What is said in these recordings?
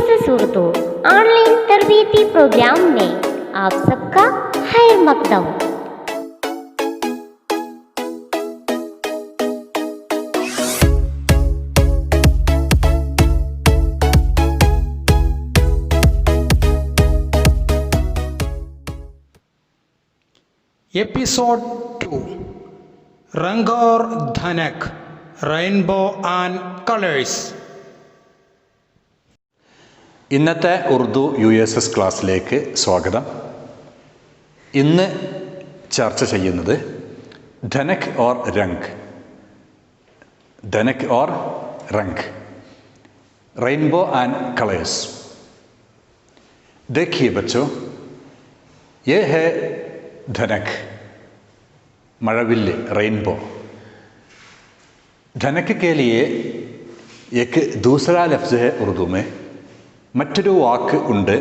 USS Urdu online तरबीती programme में आप सबका खैर मकदम। एपिसोड 2 रंग और धनक റെയിൻബോ ആൻഡ് കളേഴ്സ്. ഇന്നത്തെ ഉറുദു USS ക്ലാസ്സിലേക്ക് സ്വാഗതം. ഇന്ന് ചർച്ച ചെയ്യുന്നത് ധനക് और रंग, धनक और रंग, रेनबो एंड कलर्स. देखिए बच्चों, ये है धनक, मഴവില്ല്, रेनबो. धनक के लिए एक दूसरा लफ्ज़ है उर्दू में, മറ്റൊരു വാക്ക് ഉണ്ട്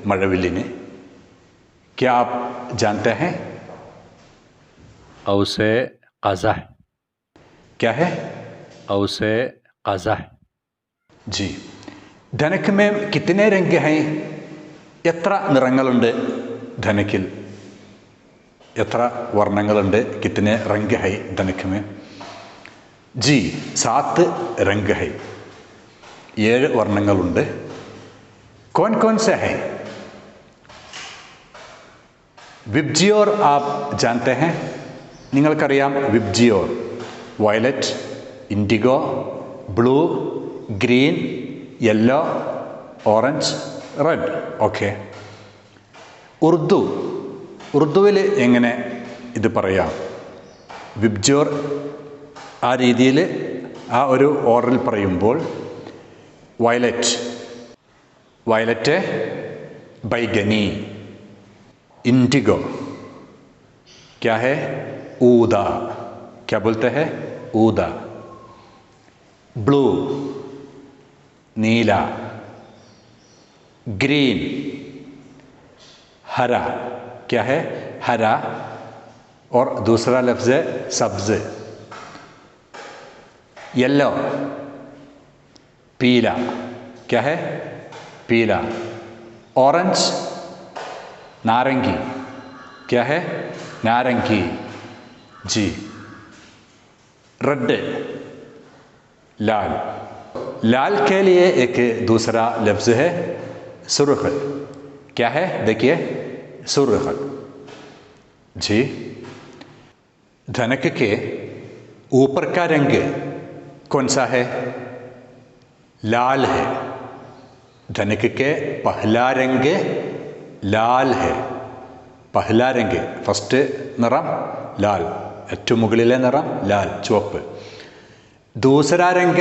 മഴവില്ലിന്. क्या आप जानते हैं? औसे क़ज़ह. क्या है? औसे क़ज़ह. जी. धनक में कितने रंग हैं? എത്ര നിറങ്ങളുണ്ട് ധനക്കിൽ? എത്ര വർണ്ണങ്ങളുണ്ട്? कितने रंग है धनक में? जी 7 रंग है. 7 വർണ്ണങ്ങളുണ്ട്. कौन कौन से हैं? विब्जियोर आप जानते हैं? നിങ്ങൾക്കറിയാം VIBGYOR. Violet, indigo, blue, green, yellow, orange, red. Okay. ഉറുദുവിൽ എങ്ങനെ ഇത് പറയാം? വിബ്ജിയോർ ആ രീതിയിൽ ആ ഒരു ഓർഡറിൽ പറയുമ്പോൾ വയലറ്റ്, बैगनी, इंडिगो, क्या है? ऊदा. क्या बोलते हैं? ऊदा. ब्लू, नीला, ग्रीन, हरा. क्या है? हरा. और दूसरा लफ्ज़ है सब्ज़. येलो, पीला. क्या है? पीला. ऑरेंज, नारंगी. क्या है? नारंगी. जी. रेड, लाल. लाल के लिए एक दूसरा लफ्ज़ है सुर्ख. क्या है? देखिए, सुर्ख. जी. धनक के ऊपर का रंग कौन सा है? लाल है. धनक के पहला रंग लाल है. पहला रंग, ഫസ്റ്റ് നിറം ലാൽ, ഏറ്റവും മുകളിലെ നിറം ലാൽ, ചുവപ്പ്. दूसरा रंग,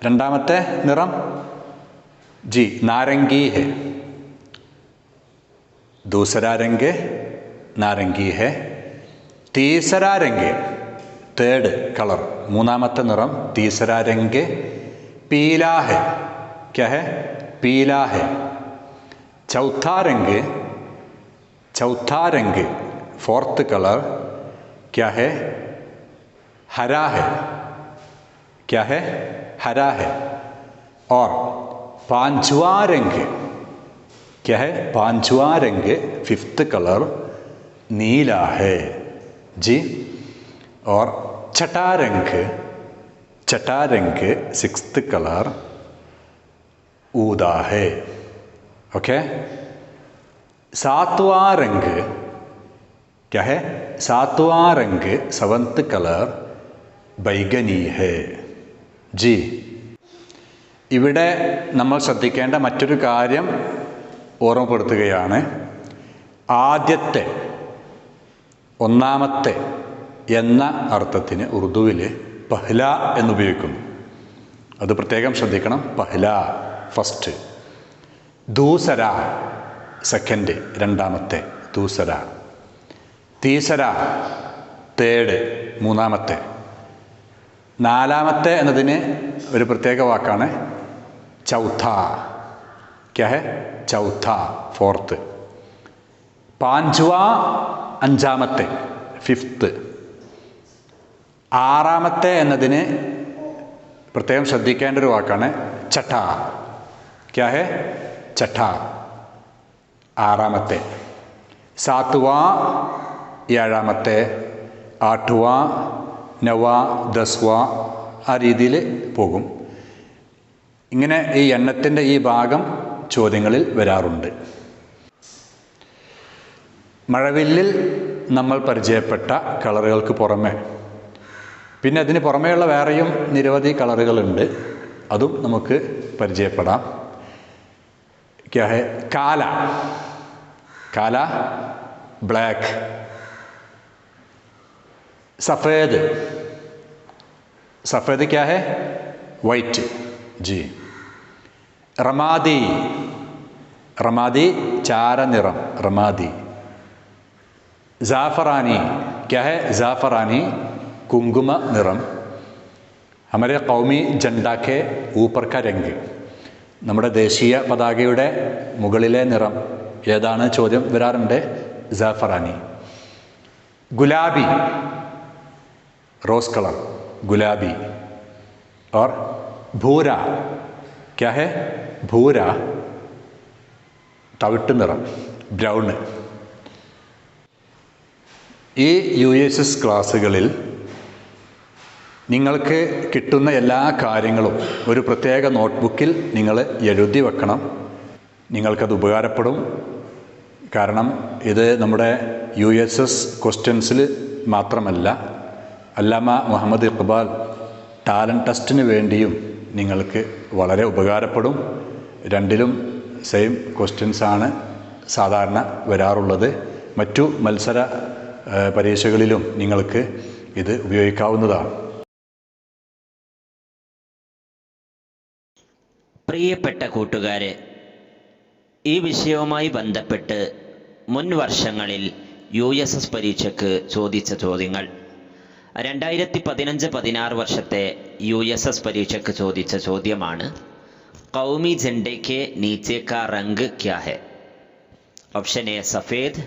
രണ്ടാമത്തെ നിറം जी नारंगी है. दूसरा रंग नारंगी है. तीसरा रंग, തേർഡ് കളർ, മൂന്നാമത്തെ നിറം, तीसरा रंग पीला है. क्या है? पीला है. चौथा रंग फोर्थ कलर क्या है? हरा है. क्या है? हरा है. और पांचवा रंग क्या है? पांचवा रंग फिफ्थ कलर नीला है. जी. और छठा रंग सिक्स्थ कलर ऊदा है. ओके. सातवां रंग क्या है? सातवां रंग सेवंथ कलर बैगनी है. जी. ഇവിടെ നമ്മൾ ശ്രദ്ധിക്കേണ്ട മറ്റൊരു കാര്യം ഓർമ്മപ്പെടുത്തുകയാണ്. ആദ്യത്തെ, ഒന്നാമത്തെ എന്ന അർത്ഥത്തിന് ഉറുദുവിൽ പഹ്ല എന്നുപയോഗിക്കുന്നു. അത് പ്രത്യേകം ശ്രദ്ധിക്കണം. പഹ്ല, ഫസ്റ്റ്. ദൂസര, സെക്കൻഡ്, രണ്ടാമത്തെ, ദൂസര. തീസര, തേർഡ്, മൂന്നാമത്തെ. നാലാമത്തെ എന്നതിന് ഒരു പ്രത്യേക വാക്കാണ് ചൗഥ. ക്യാ ഹെ? ചൗഥ, ഫോർത്ത്. പാഞ്ച്വ, അഞ്ചാമത്തെ, ഫിഫ്ത്ത്. ആറാമത്തെ എന്നതിന് പ്രത്യേകം ശ്രദ്ധിക്കേണ്ട ഒരു വാക്കാണ് ചട്ട. क्या है? छठा, ആറാമത്തെ. സാത്വാ ഏഴാമത്തെ, ആഠ്വാ, നവാ, ദസ്വാ, ആ രീതിയിൽ പോകും. ഇങ്ങനെ ഈ എണ്ണത്തിൻ്റെ ഈ ഭാഗം ചോദ്യങ്ങളിൽ വരാറുണ്ട്. മഴവില്ലിൽ നമ്മൾ പരിചയപ്പെട്ട കളറുകൾക്ക് പുറമെ പിന്നെ അതിന് പുറമേയുള്ള വേറെയും നിരവധി കളറുകളുണ്ട്. അതും നമുക്ക് പരിചയപ്പെടാം. क्या है? काला, काला ब्लैक. सफ़ेद, सफ़ेद क्या है? वाइट जी. रमादी, रमादी चार निरम, रमादी. ज़ाफ़रानी क्या है? ज़ाफ़रानी कुंकुम निरम. हमारे कौमी झंडा के ऊपर का रंग, നമ്മുടെ ദേശീയ പതാകയുടെ മുകളിലെ നിറം ഏതാണ്? ചോദ്യം വരാറുണ്ട്. ജാഫറാനി. ഗുലാബി, റോസ് കളർ, ഗുലാബി. और ഭൂര, क्या है? ഭൂര തവിട്ട് നിറം, ബ്രൗണ്. ഈ USS ക്ലാസ്സുകളിൽ നിങ്ങൾക്ക് കിട്ടുന്ന എല്ലാ കാര്യങ്ങളും ഒരു പ്രത്യേക നോട്ട്ബുക്കിൽ നിങ്ങൾ എഴുതി വെക്കണം. നിങ്ങൾക്കത് ഉപകാരപ്പെടും. കാരണം ഇത് നമ്മുടെ USS ക്വസ്റ്റ്യൻസിൽ മാത്രമല്ല, അല്ലാമ മുഹമ്മദ് ഇഖ്ബാൽ ടാലൻറ്റ് ടെസ്റ്റിന് വേണ്ടിയും നിങ്ങൾക്ക് വളരെ ഉപകാരപ്പെടും. രണ്ടിലും സെയിം ക്വസ്റ്റ്യൻസാണ് സാധാരണ വരാറുള്ളത്. മറ്റു മത്സര പരീക്ഷകളിലും നിങ്ങൾക്ക് ഇത് ഉപയോഗിക്കാവുന്നതാണ്. പ്രിയപ്പെട്ട കൂട്ടുകാരെ, ഈ വിഷയവുമായി ബന്ധപ്പെട്ട് മുൻ വർഷങ്ങളിൽ USS പരീക്ഷയ്ക്ക് ചോദിച്ച ചോദ്യങ്ങൾ, 2015-16 വർഷത്തെ USS പരീക്ഷയ്ക്ക് ചോദിച്ച ചോദ്യമാണ് കൗമി झंडे नीचे का रंग क्या है? ഓപ്ഷൻ എ സഫേദ്,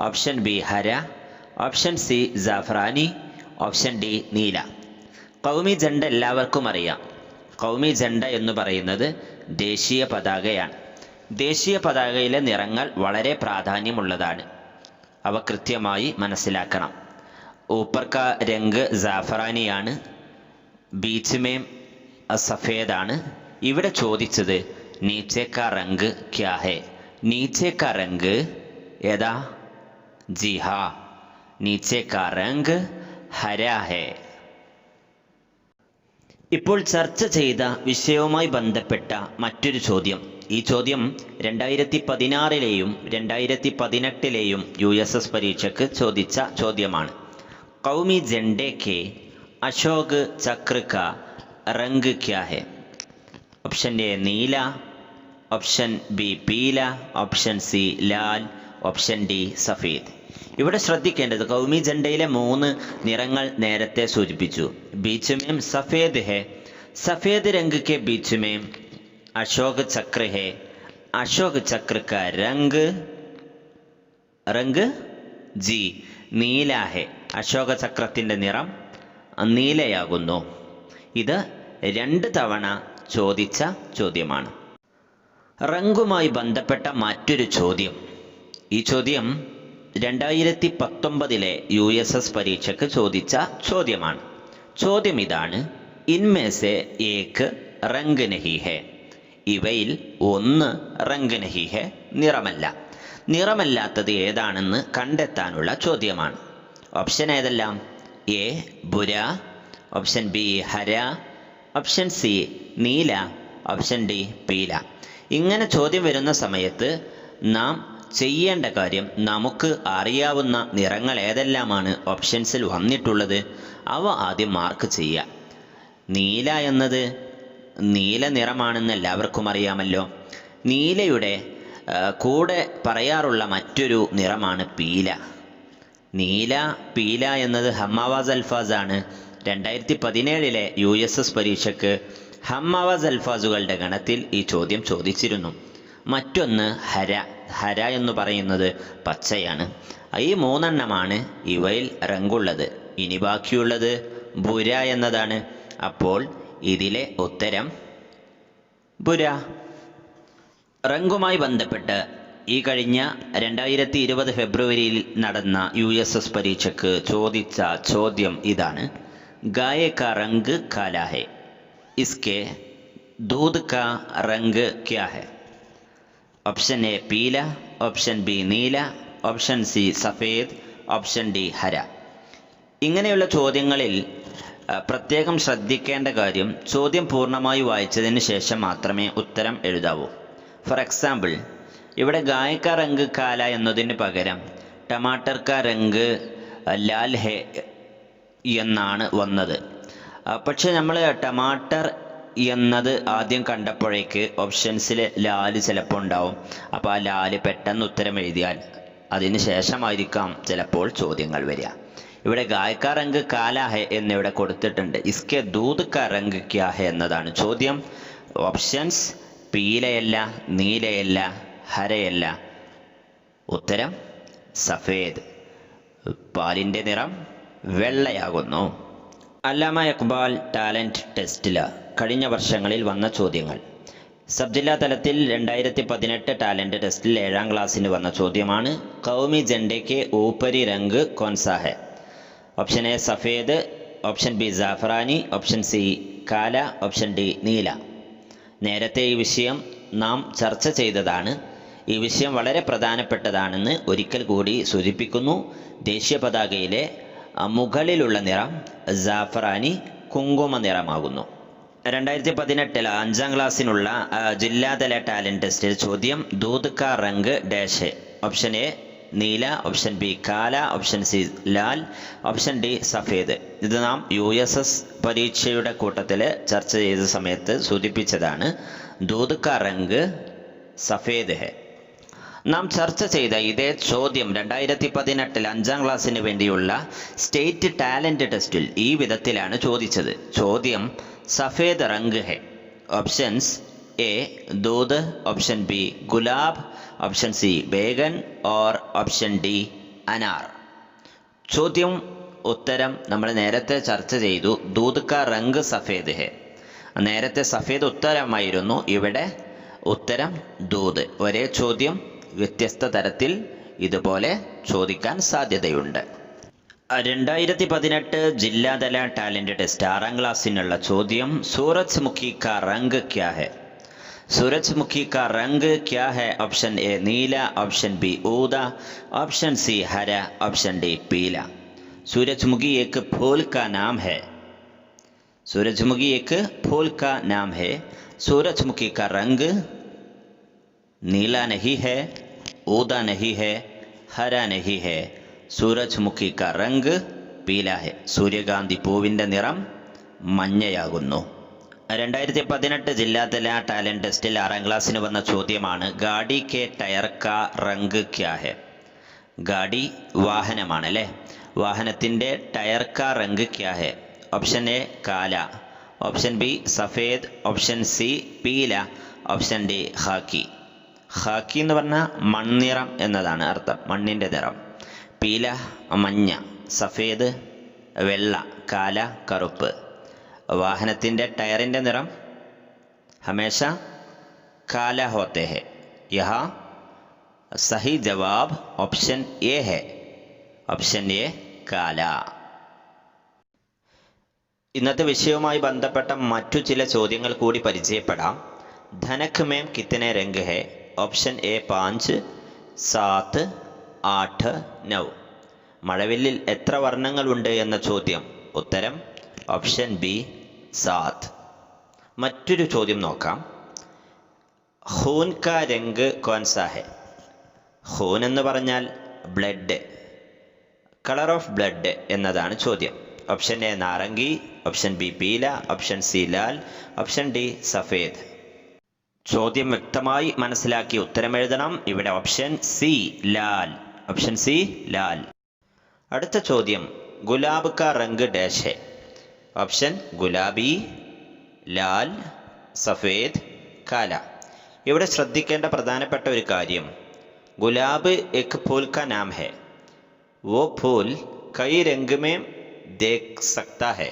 ഓപ്ഷൻ ബി ഹര, ഓപ്ഷൻ സി ജാഫ്രാനി, ഓപ്ഷൻ ഡി നീല. കൗമി झंडा എല്ലാവർക്കും അറിയാം. കൗമി झंडा എന്ന് പറയുന്നത് ദേശീയ പതാകയാണ്. ദേശീയ പതാകയിലെ നിറങ്ങൾ വളരെ പ്രാധാന്യമുള്ളതാണ്. അവ കൃത്യമായി മനസ്സിലാക്കണം. ഊപ്പർ കാ രംഗ് ജാഫറാനിയാണ്, ബീച്ച് മേം സഫേദാണ്. ഇവിടെ ചോദിച്ചത് നീച്ചെ കാ രംഗ് ക്യാ ഹെ? നീച്ചെ കാ രംഗ് ഏതാ? ജി ഹാ, നീച്ചെ കാ രംഗ് ഹര ഹെ. ഇപ്പോൾ ചർച്ച ചെയ്ത വിഷയവുമായി ബന്ധപ്പെട്ട മറ്റൊരു ചോദ്യം. ഈ ചോദ്യം 2016-ലെയും 2018-ലെയും USS പരീക്ഷയ്ക്ക് ചോദിച്ച ചോദ്യമാണ്. കൗമി झंडे के അശോക് ചക്ര का रंग क्या है? ഓപ്ഷൻ എ നീല, ഓപ്ഷൻ ബി പീല, ഓപ്ഷൻ സി ലാൽ, ഓപ്ഷൻ ഡി സഫീദ്. ഇവിടെ ശ്രദ്ധിക്കേണ്ടത് കൗമി झंडेയിലെ 3 നിറങ്ങൾ നേരത്തെ സൂചിപ്പിച്ചു. ബീച്ച് മേം സഫേദ് ഹെ, സഫേദ് രംഗ് കെ ബീച്ച് മേം അശോക് ചക്ര ഹെ, അശോക് ചക്ര കാ രംഗ് ജി നീല ഹെ. അശോക ചക്രത്തിൻ്റെ നിറം നീലയാകുന്നു. ഇത് 2 തവണ ചോദിച്ച ചോദ്യമാണ്. റംഗുമായി ബന്ധപ്പെട്ട മറ്റൊരു ചോദ്യം. ഈ ചോദ്യം 2019-ലെ USS പരീക്ഷയ്ക്ക് ചോദിച്ച ചോദ്യമാണ്. ചോദ്യം ഇതാണ്: ഇൻമേ സെ ഏക് റംഗ് നഹി ഹെ. ഇവയിൽ ഒന്ന് റംഗ് നഹി ഹെ, നിറമല്ല. നിറമല്ലാത്തത് ഏതാണെന്ന് കണ്ടെത്താനുള്ള ചോദ്യമാണ്. ഓപ്ഷൻ ഏതെല്ലാം? എ ബുര, ഓപ്ഷൻ ബി ഹര, ഓപ്ഷൻ സി നീല, ഓപ്ഷൻ ഡി പീല. ഇങ്ങനെ ചോദ്യം വരുന്ന സമയത്ത് നാം ചെയ്യേണ്ട കാര്യം, നമുക്ക് അറിയാവുന്ന നിറങ്ങൾ ഏതെല്ലാമാണ് ഓപ്ഷൻസിൽ വന്നിട്ടുള്ളത് അവ ആദ്യം മാർക്ക് ചെയ്യുക. നീല എന്നത് നീല നിറമാണെന്ന് എല്ലാവർക്കും അറിയാമല്ലോ. നീലയുടെ കൂടെ പറയാറുള്ള മറ്റൊരു നിറമാണ് പീല. നീല പീല എന്നത് ഹമ്മാവാസ് അൽഫാസാണ്. 2017-ലെ USS പരീക്ഷയ്ക്ക് ഹമ്മാവാസ് അൽഫാസുകളുടെ ഗണത്തിൽ ഈ ചോദ്യം ചോദിച്ചിരുന്നു. മറ്റൊന്ന് ഹര. ഹര എന്ന് പറയുന്നത് പച്ചയാണ്. ഈ 3 എണ്ണമാണ് ഇവയിൽ റംഗുള്ളത്. ഇനി ബാക്കിയുള്ളത് ബുര എന്നതാണ്. അപ്പോൾ ഇതിലെ ഉത്തരം ബുര. റംഗുമായി ബന്ധപ്പെട്ട് ഈ കഴിഞ്ഞ 2020 ഫെബ്രുവരിയിൽ നടന്ന USS പരീക്ഷയ്ക്ക് ചോദിച്ച ചോദ്യം ഇതാണ്. ഗായ കാ റംഗ് കാല ഹെ, ഇസ്കെ दूध का रंग क्या है? ऑप्शन ए पीला, ऑप्शन बी നീല, option C Safed, option D Hara. ഇങ്ങനെയുള്ള ചോദ്യങ്ങളിൽ പ്രത്യേകം ശ്രദ്ധിക്കേണ്ട കാര്യം, ചോദ്യം പൂർണ്ണമായി വായിച്ചതിന് ശേഷം മാത്രമേ ഉത്തരം എഴുതാവൂ. ഫോർ എക്സാമ്പിൾ, ഇവിടെ ഗായ കാ റംഗ് കാല എന്നതിന് പകരം ടമാട്ടർ കാ റംഗ് ലാൽ ഹെ എന്നാണ് വന്നത്. പക്ഷെ നമ്മൾ ടമാട്ടർ എന്നത് ആദ്യം കണ്ടപ്പോഴേക്ക് ഓപ്ഷൻസിൽ ലാല് ചിലപ്പോൾ ഉണ്ടാവും. അപ്പോൾ ആ ലാല് പെട്ടെന്ന് ഉത്തരം എഴുതിയാൽ അതിന് ശേഷമായിരിക്കാം ചിലപ്പോൾ ചോദ്യങ്ങൾ വരിക. ഇവിടെ ഗായ കാ റംഗ് കാല ഹെ എന്നിവിടെ കൊടുത്തിട്ടുണ്ട്. ഇസ്കെ ദൂത് കാ റംഗ് ക്യാ ഹെ എന്നതാണ് ചോദ്യം. ഓപ്ഷൻസ് പീലയല്ല, നീലയല്ല, ഹരയല്ല. ഉത്തരം സഫേദ്, പാലിൻ്റെ നിറം വെള്ളയാകുന്നു. അല്ലാമ ഇഖ്ബാൽ ടാലൻറ്റ് ടെസ്റ്റിൽ കഴിഞ്ഞ വർഷങ്ങളിൽ വന്ന ചോദ്യങ്ങൾ. സബ് ജില്ലാ തലത്തിൽ 2018 ടാലൻറ്റ് ടെസ്റ്റിൽ 7ാം ക്ലാസ്സിന് വന്ന ചോദ്യമാണ്. കൗമി ജെൻഡയ്ക്ക് ഊപ്പരി രംഗ് കോൺസാ ഹെ? ഓപ്ഷൻ എ സഫേദ്, ഓപ്ഷൻ ബി ജാഫറാനി, ഓപ്ഷൻ സി കാല, ഓപ്ഷൻ ഡി നീല. നേരത്തെ ഈ വിഷയം നാം ചർച്ച ചെയ്തതാണ്. ഈ വിഷയം വളരെ പ്രധാനപ്പെട്ടതാണെന്ന് ഒരിക്കൽ കൂടി സൂചിപ്പിക്കുന്നു. ദേശീയ പതാകയിലെ മുകളിലുള്ള നിറം ജാഫറാനി കുങ്കുമ നിറമാകുന്നു. 2018 5ാം ക്ലാസ്സിനുള്ള ജില്ലാതല ടാലൻറ്റ് ടെസ്റ്റിൽ ചോദ്യം ദൂത് കാ റംഗ് ഡാഷ് ഹെ? ഓപ്ഷൻ എ നീല, ഓപ്ഷൻ ബി കാല, ഓപ്ഷൻ സി ലാൽ, ഓപ്ഷൻ ഡി സഫേദ്. ഇത് നാം USS പരീക്ഷയുടെ കൂട്ടത്തിൽ ചർച്ച ചെയ്ത സമയത്ത് സൂചിപ്പിച്ചതാണ്. ദൂത് കാ റംഗ് സഫേദ് ഹെ. നാം ചർച്ച ചെയ്ത ഇതേ ചോദ്യം 2018 5ാം ക്ലാസ്സിന് വേണ്ടിയുള്ള സ്റ്റേറ്റ് ടാലൻറ്റ് ടെസ്റ്റിൽ ഈ വിധത്തിലാണ് ചോദിച്ചത്. ചോദ്യം സഫേദ് റംഗ് ഹെ. ഓപ്ഷൻസ് എ ദൂത്, ഓപ്ഷൻ ബി ഗുലാബ്, ഓപ്ഷൻ സി ബേഗൻ ഓർ ഓപ്ഷൻ ഡി അനാർ. ചോദ്യം ഉത്തരം നമ്മൾ നേരത്തെ ചർച്ച ചെയ്തു. ദൂത് കാ റംഗ് സഫേദ് ഹെ. നേരത്തെ സഫേദ് ഉത്തരമായിരുന്നു, ഇവിടെ ഉത്തരം ദൂത്. ഒരേ ചോദ്യം വ്യത്യസ്ത തരത്തിൽ ഇതുപോലെ ചോദിക്കാൻ സാധ്യതയുണ്ട്. 2018 ജില്ലാതല ടാലൻറ്റ് ടെസ്റ്റ് 6ാം ക്ലാസ്സിനുള്ള ചോദ്യം സൂരജ് മുഖി കാ റംഗ് ക്യാ ഹെ? सूरज मुखी का रंग क्या है? ऑप्शन ए नीला, ऑप्शन बी ऊदा, ऑप्शन सी हरा, ऑप्शन डी पीला. सूरजमुखी एक फूल का नाम है. सूरजमुखी एक फूल का नाम है. सूरजमुखी का रंग नीला नहीं है, ऊदा नहीं है, हरा नहीं है. सूरजमुखी का रंग पीला है. सूर्यകാന്തി പൂവിൻ്റെ നിറം മഞ്ഞയാകുന്നു. 2018 ജില്ലാതല ടാലൻറ്റ് ടെസ്റ്റിൽ 6ാം ക്ലാസ്സിന് വന്ന ചോദ്യമാണ് ഗാഡി കെ ടയർ കാ റംഗ് ക്യാ ഹെ? ഗാഡി വാഹനമാണ് അല്ലേ? വാഹനത്തിൻ്റെ ടയർ കാ റംഗ് ക്യാ ഹെ? ഓപ്ഷൻ എ കാല, ഓപ്ഷൻ ബി സഫേദ്, ഓപ്ഷൻ സി പീല, ഓപ്ഷൻ ഡി ഖാക്കി. ഖാക്കി എന്ന് പറഞ്ഞാൽ മൺനിറം എന്നതാണ് അർത്ഥം, മണ്ണിൻ്റെ നിറം. പീല മഞ്ഞ, സഫേദ് വെള്ള, കാല കറുപ്പ്. വാഹനത്തിൻ്റെ ടയറിൻ്റെ നിറം ഹമേശ കാല ഹോത്തെ ഹെ. യഹാ സഹി ജവാബ് ഓപ്ഷൻ എ ഹെ. ഓപ്ഷൻ എ കാല. ഇന്നത്തെ വിഷയവുമായി ബന്ധപ്പെട്ട മറ്റു ചില ചോദ്യങ്ങൾ കൂടി പരിചയപ്പെടാം. ധനക് മേം കിത്തനെ രംഗ് ഹെ? Option A 5, 7, 8, 9. മഴവില്ലിൽ എത്ര വർണ്ണങ്ങളുണ്ട് എന്ന ചോദ്യം. ഉത്തരം ഓപ്ഷൻ ബി 7. മറ്റൊരു ചോദ്യം നോക്കാം. ഖൂൻ കാ രംഗ് കോൻസാ ഹെ? ഖൂൻ എന്ന് പറഞ്ഞാൽ ബ്ലഡ്, കളർ ഓഫ് ബ്ലഡ് എന്നതാണ് ചോദ്യം. ഓപ്ഷൻ എ നാരങ്ങി, ഓപ്ഷൻ ബി പീല, ഓപ്ഷൻ സി ലാൽ, ഓപ്ഷൻ ഡി സഫേദ്. ചോദ്യം വ്യക്തമായി മനസ്സിലാക്കി ഉത്തരം എഴുതണം. ഇവിടെ ഓപ്ഷൻ സി ലാൽ. ഓപ്ഷൻ സി ലാൽ. അടുത്ത ചോദ്യം ഗുലാബ് കാ റംഗ് ഡാഷ് ഹെ? ഓപ്ഷൻ ഗുലാബി, ലാൽ, സഫേദ്, കാല. ഇവിടെ ശ്രദ്ധിക്കേണ്ട പ്രധാനപ്പെട്ട ഒരു കാര്യം, ഗുലാബ് എക് ഫൂൽ കാ നാം ഹെ. വോ ഫൂൽ കൈ രംഗ് മേം ദേഖ് സക്താ ഹെ.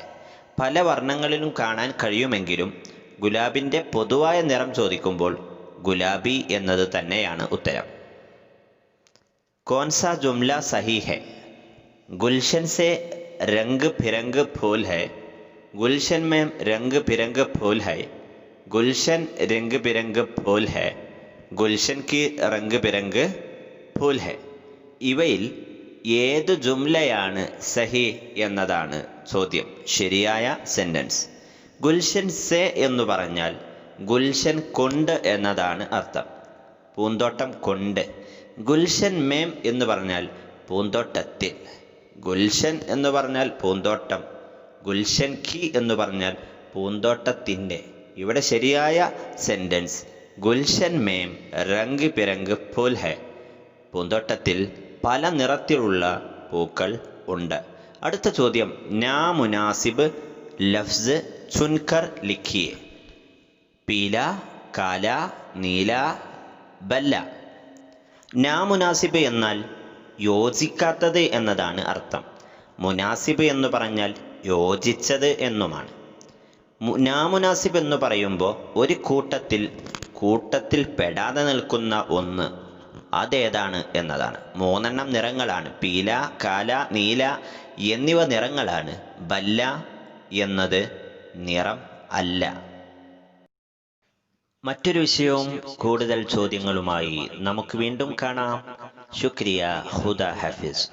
പല വർണ്ണങ്ങളിലും കാണാൻ കഴിയുമെങ്കിലും ഗുലാബിൻ്റെ പൊതുവായ നിറം ചോദിക്കുമ്പോൾ ഗുലാബി എന്നത് തന്നെയാണ് ഉത്തരം. കോൺസാ ജുംല സഹി ഹെ? ഗുൽഷൻ സെ രംഗ് ബിരംഗ് ഫൂൽ ഹെ. ഗുൽഷൻ में रंग बिरंग फूल है. गुलशन रंग बिरंग फूल है. ഗുൽഷൻ കി റംഗ് ബിരംഗ് ഫൂൽ ഹെ. ഇവയിൽ ഏത് ജുംലയാണ് സഹി എന്നതാണ് ചോദ്യം. ശരിയായ സെന്റൻസ്. ഗുൽഷൻ സെ എന്ന് പറഞ്ഞാൽ ഗുൽഷൻ കൊണ്ട് എന്നതാണ് അർത്ഥം, പൂന്തോട്ടം കൊണ്ട്. ഗുൽഷൻ മേം എന്ന് പറഞ്ഞാൽ പൂന്തോട്ടത്തിൽ. ഗുൽഷൻ എന്ന് പറഞ്ഞാൽ പൂന്തോട്ടം, ഗുൽഷൻ ഖി എന്ന് പറഞ്ഞാൽ പൂന്തോട്ടത്തിൻ്റെ. ഇവിടെ ശരിയായ സെന്റൻസ് ഗുൽഷൻ മേം രംഗ് ബിരംഗ് ഫൂൽ ഹെ. പൂന്തോട്ടത്തിൽ പല നിറത്തിലുള്ള പൂക്കൾ ഉണ്ട്. അടുത്ത ചോദ്യം, നാ മുനാസിബ് ലഫ്സ് ചുൻകർ ലിഖിയെ. പീല, കാല, നീല, ബല്ല. നാ മുനാസിബ് എന്നാൽ യോജിക്കാത്തത് എന്നതാണ് അർത്ഥം. മുനാസിബ് എന്ന് പറഞ്ഞാൽ യോജിച്ചത് എന്നുമാണ്. നാ മുനാസിബ് എന്ന് പറയുമ്പോൾ ഒരു കൂട്ടത്തിൽ പെടാതെ നിൽക്കുന്ന ഒന്ന്, അതേതാണ് എന്നതാണ്. 3 നിറങ്ങളാണ്. പീല, കാല, നീല എന്നിവ നിറങ്ങളാണ്. ബല്ല എന്നത് നിറം അല്ല. മറ്റൊരു വിഷയവും കൂടുതൽ ചോദ്യങ്ങളുമായി നമുക്ക് വീണ്ടും കാണാം. ശുക്രിയ. ഖുദാ ഹാഫിസ്.